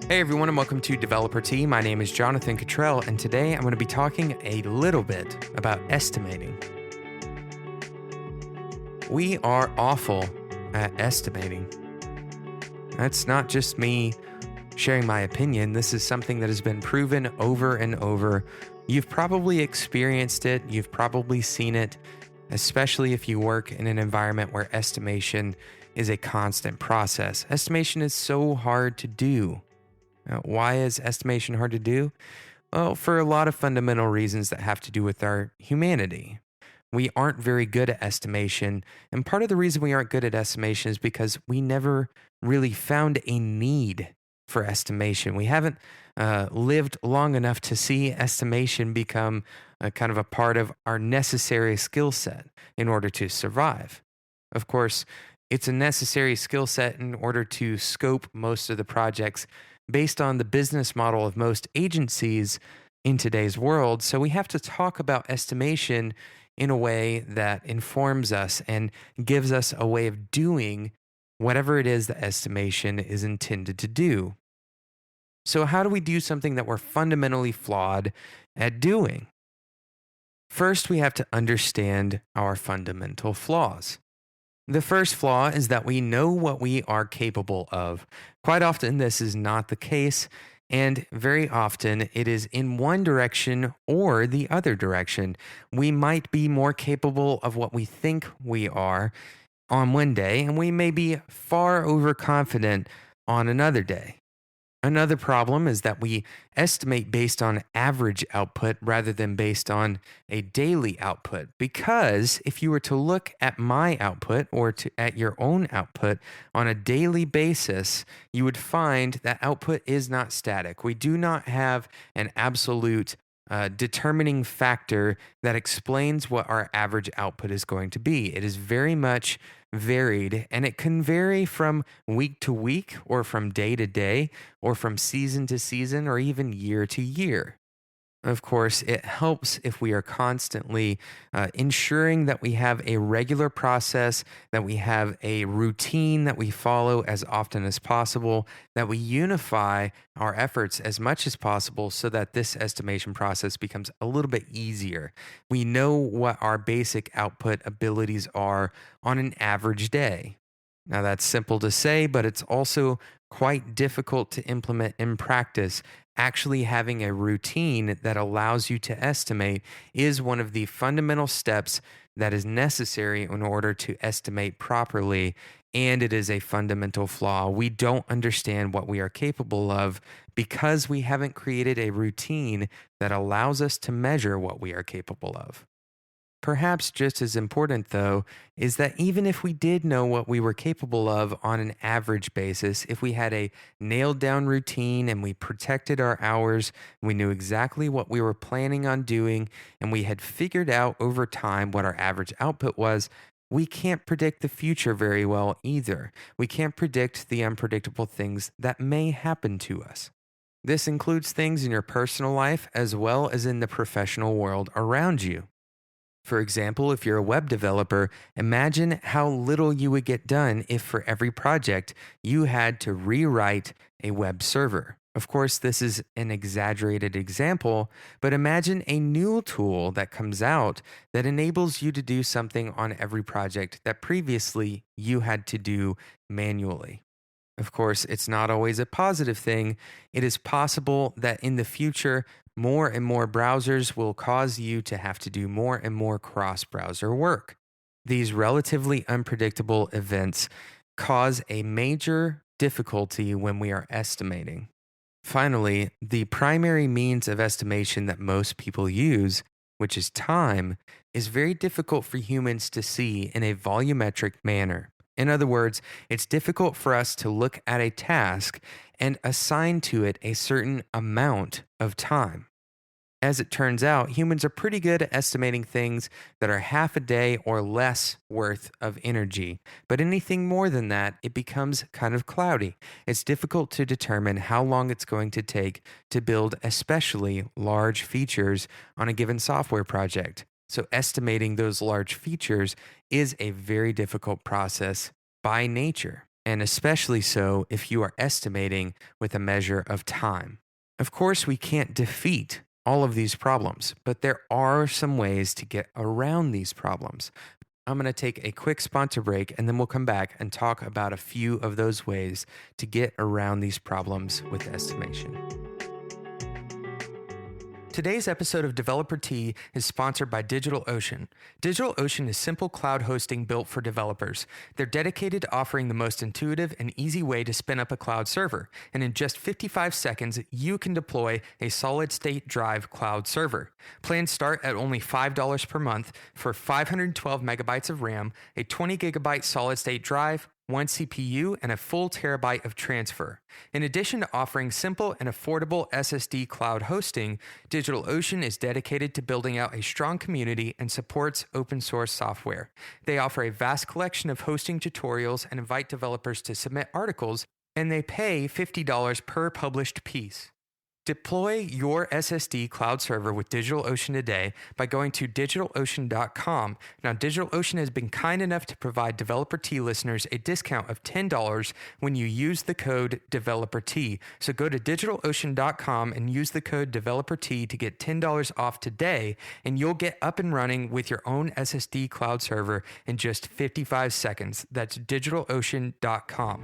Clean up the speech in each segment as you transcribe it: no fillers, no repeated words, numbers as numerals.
Hey everyone, and welcome to Developer Tea. My name is Jonathan Cottrell, and today I'm going to be talking a little bit about estimating. We are awful at estimating. That's not just me sharing my opinion, this is something that has been proven over and over. You've probably experienced it, you've probably seen it, especially if you work in an environment where estimation is a constant process. Estimation is so hard to do. Why is estimation hard to do? Well, for a lot of fundamental reasons that have to do with our humanity. We aren't very good at estimation. And part of the reason we aren't good at estimation is because we never really found a need for estimation. We haven't lived long enough to see estimation become a kind of a part of our necessary skill set in order to survive. Of course, it's a necessary skill set in order to scope most of the projects based on the business model of most agencies in today's world. So we have to talk about estimation in a way that informs us and gives us a way of doing whatever it is that estimation is intended to do. So, how do we do something that we're fundamentally flawed at doing? First, we have to understand our fundamental flaws. The first flaw is that we know what we are capable of. Quite often, this is not the case, and very often it is in one direction or the other direction. We might be more capable of what we think we are on one day, and we may be far overconfident on another day. Another problem is that we estimate based on average output rather than based on a daily output. Because if you were to look at my output at your own output on a daily basis, you would find that output is not static. We do not have an absolute determining factor that explains what our average output is going to be. It is very much varied, and it can vary from week to week, or from day to day, or from season to season, or even year to year. Of course, it helps if we are constantly ensuring that we have a regular process, that we have a routine that we follow as often as possible, that we unify our efforts as much as possible so that this estimation process becomes a little bit easier. We know what our basic output abilities are on an average day. Now, that's simple to say, but it's also quite difficult to implement in practice. Actually, having a routine that allows you to estimate is one of the fundamental steps that is necessary in order to estimate properly. And it is a fundamental flaw. We don't understand what we are capable of because we haven't created a routine that allows us to measure what we are capable of. Perhaps just as important, though, is that even if we did know what we were capable of on an average basis, if we had a nailed down routine and we protected our hours, we knew exactly what we were planning on doing, and we had figured out over time what our average output was, we can't predict the future very well either. We can't predict the unpredictable things that may happen to us. This includes things in your personal life as well as in the professional world around you. For example, if you're a web developer, imagine how little you would get done if for every project you had to rewrite a web server. Of course, this is an exaggerated example, but imagine a new tool that comes out that enables you to do something on every project that previously you had to do manually. Of course, it's not always a positive thing. It is possible that in the future, more and more browsers will cause you to have to do more and more cross browser work. These relatively unpredictable events cause a major difficulty when we are estimating. Finally, the primary means of estimation that most people use, which is time, is very difficult for humans to see in a volumetric manner. In other words, it's difficult for us to look at a task and assign to it a certain amount of time. As it turns out, humans are pretty good at estimating things that are half a day or less worth of energy. But anything more than that, it becomes kind of cloudy. It's difficult to determine how long it's going to take to build, especially large features on a given software project. So, estimating those large features is a very difficult process by nature. and especially so if you are estimating with a measure of time. Of course, we can't defeat all of these problems, but there are some ways to get around these problems. I'm going to take a quick sponsor break and then we'll come back and talk about a few of those ways to get around these problems with estimation. Today's episode of Developer Tea is sponsored by DigitalOcean. DigitalOcean is simple cloud hosting built for developers. They're dedicated to offering the most intuitive and easy way to spin up a cloud server. And in just 55 seconds, you can deploy a solid-state drive cloud server. Plans start at only $5 per month for 512 megabytes of RAM, a 20 gigabyte solid-state drive, 1 CPU, and a full terabyte of transfer. In addition to offering simple and affordable SSD cloud hosting, DigitalOcean is dedicated to building out a strong community and supports open source software. They offer a vast collection of hosting tutorials and invite developers to submit articles, and they pay $50 per published piece. Deploy your SSD cloud server with DigitalOcean today by going to DigitalOcean.com. Now, DigitalOcean has been kind enough to provide Developer Tea listeners a discount of $10 when you use the code DeveloperT. So go to DigitalOcean.com and use the code DeveloperT to get $10 off today, and you'll get up and running with your own SSD cloud server in just 55 seconds. That's DigitalOcean.com.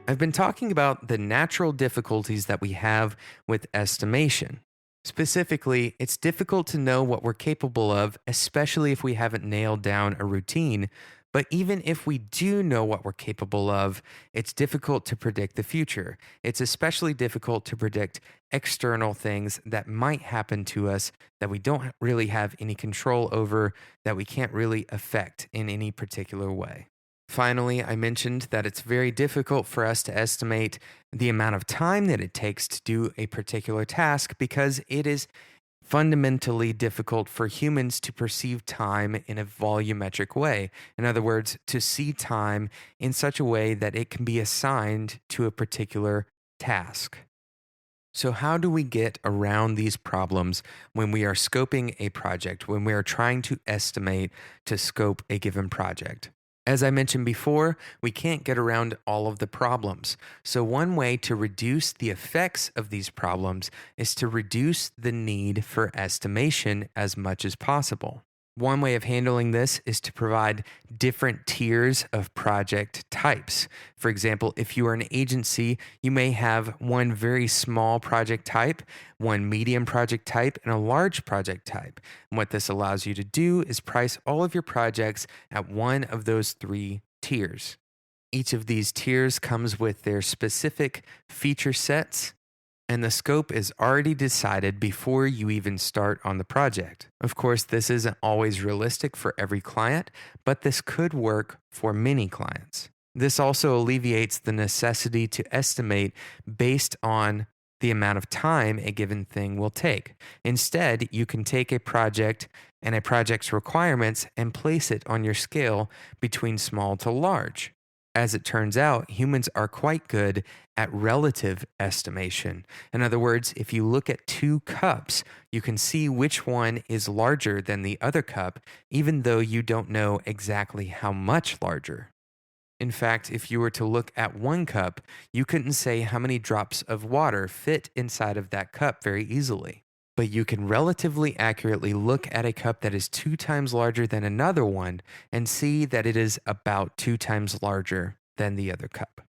I've been talking about the natural difficulties that we have with estimation. Specifically, it's difficult to know what we're capable of, especially if we haven't nailed down a routine. But even if we do know what we're capable of, it's difficult to predict the future. It's especially difficult to predict external things that might happen to us that we don't really have any control over, that we can't really affect in any particular way. Finally, I mentioned that it's very difficult for us to estimate the amount of time that it takes to do a particular task because it is fundamentally difficult for humans to perceive time in a volumetric way. In other words, to see time in such a way that it can be assigned to a particular task. So how do we get around these problems when we are scoping a project, when we are trying to estimate to scope a given project? As I mentioned before, we can't get around all of the problems. So one way to reduce the effects of these problems is to reduce the need for estimation as much as possible. One way of handling this is to provide different tiers of project types. For example, if you are an agency, you may have one very small project type, one medium project type, and a large project type. And what this allows you to do is price all of your projects at one of those three tiers. Each of these tiers comes with their specific feature sets, and the scope is already decided before you even start on the project. Of course, this isn't always realistic for every client, but this could work for many clients. This also alleviates the necessity to estimate based on the amount of time a given thing will take. Instead, you can take a project and a project's requirements and place it on your scale between small to large. As it turns out, humans are quite good at relative estimation. In other words, if you look at two cups, you can see which one is larger than the other cup, even though you don't know exactly how much larger. In fact, if you were to look at one cup, you couldn't say how many drops of water fit inside of that cup very easily. But you can relatively accurately look at a cup that is 2 times larger than another one and see that it is about 2 times larger than the other cup.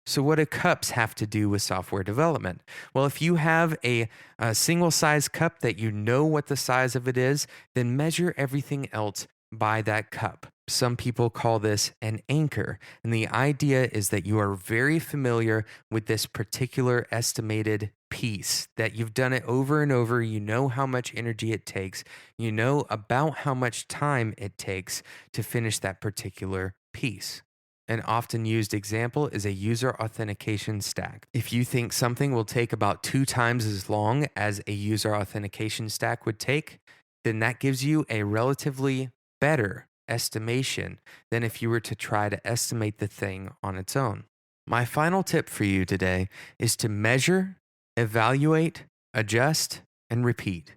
So what do cups have to do with software development? Well, if you have a single size cup that you know what the size of it is, then measure everything else by that cup. Some people call this an anchor, and the idea is that you are very familiar with this particular estimated piece, that you've done it over and over, you know how much energy it takes, you know about how much time it takes to finish that particular piece. An often used example is a user authentication stack. If you think something will take about 2 times as long as a user authentication stack would take, then that gives you a relatively better estimation than if you were to try to estimate the thing on its own. My final tip for you today is to measure, evaluate, adjust, and repeat.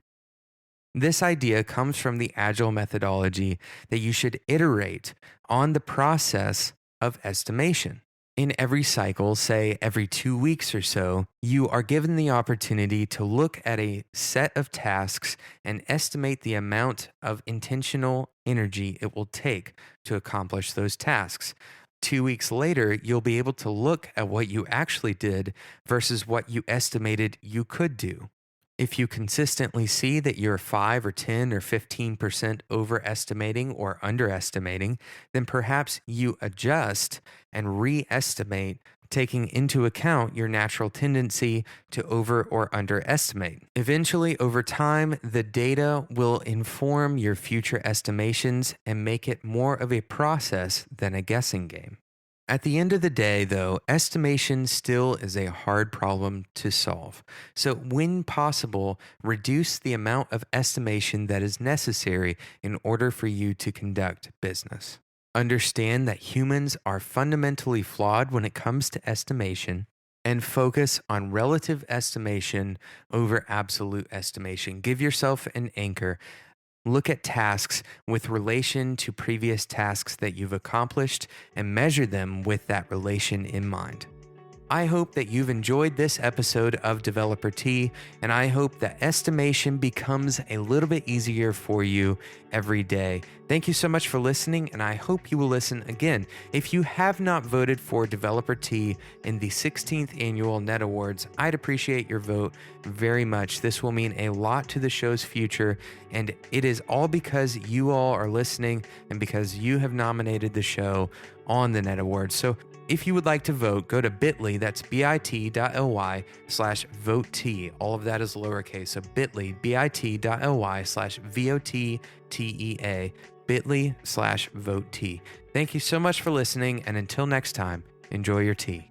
This idea comes from the Agile methodology that you should iterate on the process of estimation. In every cycle, say every 2 weeks or so, you are given the opportunity to look at a set of tasks and estimate the amount of intentional energy it will take to accomplish those tasks. 2 weeks later, you'll be able to look at what you actually did versus what you estimated you could do. If you consistently see that you're 5 or 10 or 15% overestimating or underestimating, then perhaps you adjust and re-estimate, taking into account your natural tendency to over or underestimate. Eventually, over time, the data will inform your future estimations and make it more of a process than a guessing game. At the end of the day, though, estimation still is a hard problem to solve. So, when possible, reduce the amount of estimation that is necessary in order for you to conduct business. Understand that humans are fundamentally flawed when it comes to estimation, and focus on relative estimation over absolute estimation. Give yourself an anchor. Look at tasks with relation to previous tasks that you've accomplished and measure them with that relation in mind. I hope that you've enjoyed this episode of Developer Tea, and I hope that estimation becomes a little bit easier for you every day. Thank you so much for listening, and I hope you will listen again. If you have not voted for Developer Tea in the 16th Annual Net Awards, I'd appreciate your vote very much. This will mean a lot to the show's future, and it is all because you all are listening and because you have nominated the show on the Net Awards. So if you would like to vote, go to bit.ly, that's bit.ly/vote. All of that is lowercase, so bit.ly, bit.ly/VOTTEA, bit.ly/vote. Thank you so much for listening, and until next time, enjoy your tea.